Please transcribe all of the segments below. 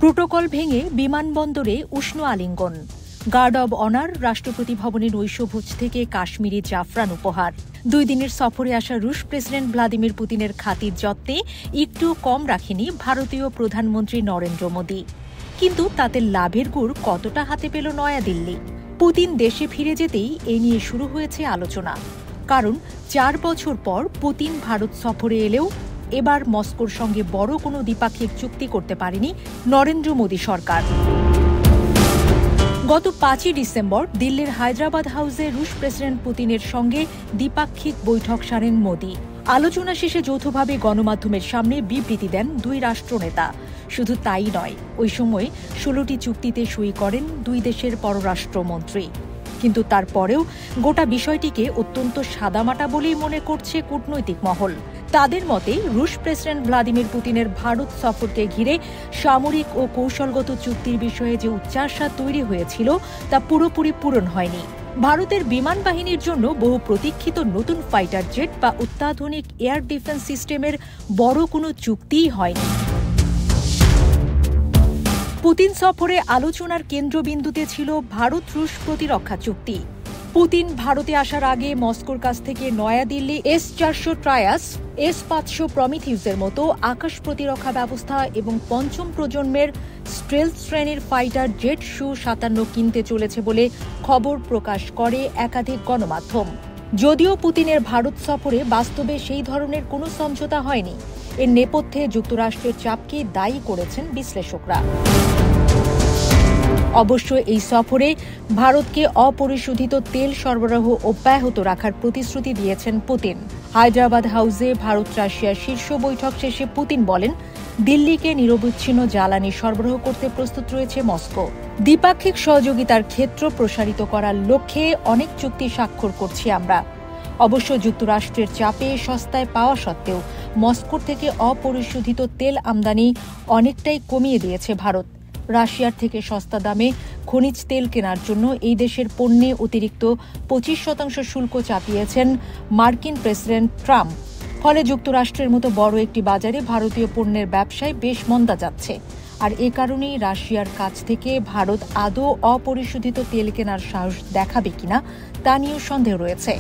Protocol ভেঙে বিমানবন্দরে উষ্ণ আলিঙ্গন, গার্ড অব অনার, রাষ্ট্রপতি ভবনের নৈশভোজ থেকে কাশ্মীরি জাফরান উপহার। 2 দিনের সফরে আসা রুশ প্রেসিডেন্ট ভ্লাদিমির পুতিনের খাতির যত্নে একটু কম রাখেনি ভারতীয় প্রধানমন্ত্রী নরেন্দ্র মোদী। কিন্তু তাতে লাভের গুড় কতটা হাতে পেল নয়াদিল্লি? পুতিন দেশে ফিরে যেতেই এ নিয়ে শুরু হয়েছে আলোচনা। কারণ 4 বছর পর পুতিন ভারত সফরে এলেও এবার মস্কোর সঙ্গে বড় কোনো দ্বিপাক্ষিক চুক্তি করতে পারেনি নরেন্দ্র মোদী সরকার। গত 5ই ডিসেম্বর দিল্লির হায়দ্রাবাদ হাউসে রুশ প্রেসিডেন্ট পুতিনের সঙ্গে দ্বিপাক্ষিক বৈঠক সারেন মোদী। আলোচনা শেষে যৌথভাবে গণমাধ্যমের সামনে বিবৃতি দেন 2 রাষ্ট্রনেতা। শুধু তাই নয়, ওই সময় 16টি চুক্তিতে সই করেন 2 দেশের পররাষ্ট্রমন্ত্রী। কিন্তু তারপরেও গোটা বিষয়টিকে অত্যন্ত সাদামাটা বলেই মনে করছে কূটনৈতিক মহল। তাদের মতে রুশ প্রেসিডেন্ট ভ্লাদিমির পুতিনের ভারত সফরকে ঘিরে সামরিক ও কৌশলগত চুক্তির বিষয়ে যে উচ্চাশা তৈরি হয়েছিল তা পুরোপুরি পূরণ হয়নি। ভারতের বিমান বাহিনীর জন্য বহু প্রতীক্ষিত নতুন ফাইটার জেট বা অত্যাধুনিক এয়ার ডিফেন্স সিস্টেমের বড় কোনো চুক্তিই হয়নি। পুতিন সফরে আলোচনার কেন্দ্রবিন্দুতে ছিল ভারত রুশ প্রতিরক্ষা চুক্তি। পুতিন ভারতে আসার আগে মস্কোর কাছ থেকে নয়াদিল্লি S-400 ট্রায়াস, S-500 প্রমিথিউসের মতো আকাশ প্রতিরক্ষা ব্যবস্থা এবং 5ম প্রজন্মের স্টেলথ শ্রেণীর ফাইটার জেট Su-57 কিনতে চলেছে বলে খবর প্রকাশ করে একাধিক গণমাধ্যম। যদিও পুতিনের ভারত সফরে বাস্তবে সেই ধরনের কোনো সমঝোতা হয়নি, এর নেপথ্যে যুক্তরাষ্ট্রের চাপকে দায়ী করেছেন বিশ্লেষকরা। অবশ্য এই সফরে ভারতকে অপরিশোধিত তেল সরবরাহ অব্যাহত রাখার প্রতিশ্রুতি দিয়েছেন পুতিন। হায়দ্রাবাদ হাউসে ভারত রাশিয়ার শীর্ষ বৈঠক শেষে পুতিন বলেন, দিল্লিকে নিরবচ্ছিন্ন জ্বালানি সরবরাহ করতে প্রস্তুত রয়েছে মস্কো। দ্বিপাক্ষিক সহযোগিতার ক্ষেত্র প্রসারিত করার লক্ষ্যে অনেক চুক্তি স্বাক্ষর করছি আমরা। অবশ্য যুক্তরাষ্ট্রের চাপে সস্তায় পাওয়া সত্ত্বেও মস্কোর থেকে অপরিশোধিত তেল আমদানি অনেকটাই কমিয়ে দিয়েছে ভারত। রাশিয়ার থেকে সস্তা দামে খনিজ তেল কেনার জন্য এই দেশের পণ্যে অতিরিক্ত 25% শুল্ক চাপিয়েছেন মার্কিন প্রেসিডেন্ট ট্রাম্প। ফলে যুক্তরাষ্ট্রের মতো বড় একটি বাজারে ভারতীয় পণ্যের ব্যবসায় বেশ মন্দা যাচ্ছে। আর এ কারণেই রাশিয়ার কাছ থেকে ভারত আদৌ অপরিশোধিত তেল কেনার সাহস দেখাবে কিনা তা নিয়েও সন্দেহ রয়েছে।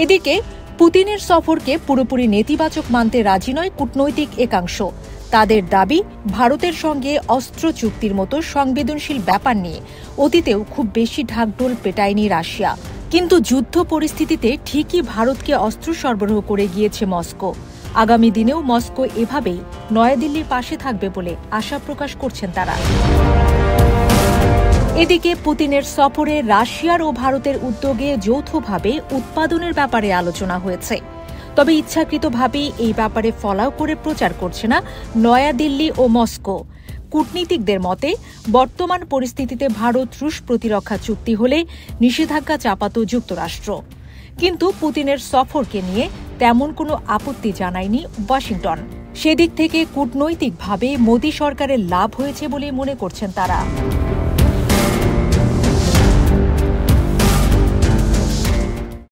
এদিকে পুতিনের সফরকে পুরোপুরি নেতিবাচক মানতে রাজি নয় কূটনৈতিক একাংশ। তাদের দাবি, ভারতের সঙ্গে অস্ত্র চুক্তির মতো সংবেদনশীল ব্যাপার নিয়ে অতীতেও খুব বেশি ঢাকঢোল পেটায়নি রাশিয়া। কিন্তু যুদ্ধ পরিস্থিতিতে ঠিকই ভারতকে অস্ত্র সরবরাহ করে গিয়েছে মস্কো। আগামী দিনেও মস্কো এভাবেই নয়াদিল্লির পাশে থাকবে বলে আশা প্রকাশ করছেন তারা। এদিকে পুতিনের সফরে রাশিয়ার ও ভারতের উদ্যোগে যৌথভাবে উৎপাদনের ব্যাপারে আলোচনা হয়েছে। তবে ইচ্ছাকৃতভাবেই এই ব্যাপারে ফলাও করে প্রচার করছে না নয়াদিল্লি ও মস্কো। কূটনীতিকদের মতে বর্তমান পরিস্থিতিতে ভারত রুশ প্রতিরক্ষা চুক্তি হলে নিষেধাজ্ঞা চাপাত যুক্তরাষ্ট্র। কিন্তু পুতিনের সফরকে নিয়ে তেমন কোনো আপত্তি জানায়নি ওয়াশিংটন। সেদিক থেকে কূটনৈতিকভাবে মোদী সরকারের লাভ হয়েছে বলে মনে করছেন তারা।